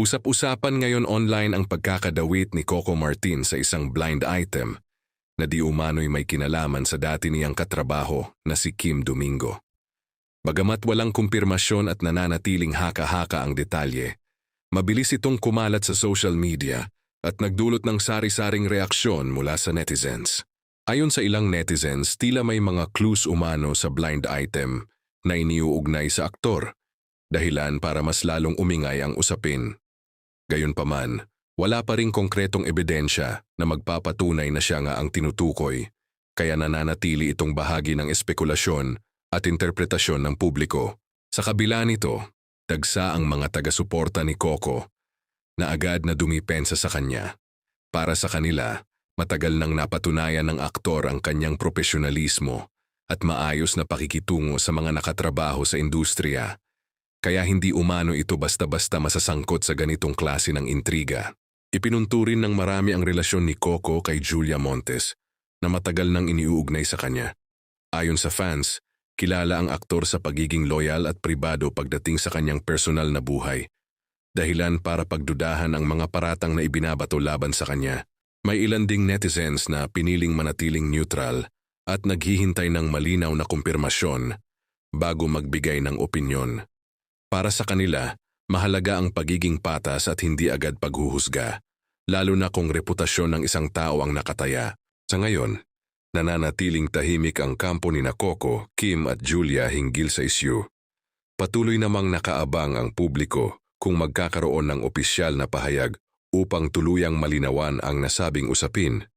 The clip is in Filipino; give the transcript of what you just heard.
Usap-usapan ngayon online ang pagkakadawit ni Coco Martin sa isang blind item na di umano'y may kinalaman sa dati niyang katrabaho na si Kim Domingo. Bagamat walang kumpirmasyon at nananatiling haka-haka ang detalye, mabilis itong kumalat sa social media at nagdulot ng sari-saring reaksyon mula sa netizens. Ayon sa ilang netizens, tila may mga clues umano sa blind item na iniuugnay sa aktor, dahilan para mas lalong umingay ang usapin. Gayunpaman, wala pa ring konkretong ebidensya na magpapatunay na siya nga ang tinutukoy, kaya nananatili itong bahagi ng espekulasyon at interpretasyon ng publiko. Sa kabila nito, dagsa ang mga taga-suporta ni Coco na agad na dumipensa sa kanya. Para sa kanila, matagal nang napatunayan ng aktor ang kanyang profesionalismo at maayos na pakikitungo sa mga nakatrabaho sa industriya. Kaya hindi umano ito basta-basta masasangkot sa ganitong klase ng intriga. Ipinunturin ng marami ang relasyon ni Coco kay Julia Montes na matagal nang iniuugnay sa kanya. Ayon sa fans, kilala ang aktor sa pagiging loyal at pribado pagdating sa kanyang personal na buhay. Dahilan para pagdudahan ang mga paratang na ibinabato laban sa kanya. May ilan ding netizens na piniling manatiling neutral at naghihintay ng malinaw na kumpirmasyon bago magbigay ng opinyon. Para sa kanila, mahalaga ang pagiging patas at hindi agad paghuhusga, lalo na kung reputasyon ng isang tao ang nakataya. Sa ngayon, nananatiling tahimik ang kampo ni Coco, Kim at Julia hinggil sa isyu. Patuloy namang nakaabang ang publiko kung magkakaroon ng opisyal na pahayag upang tuluyang malinawan ang nasabing usapin.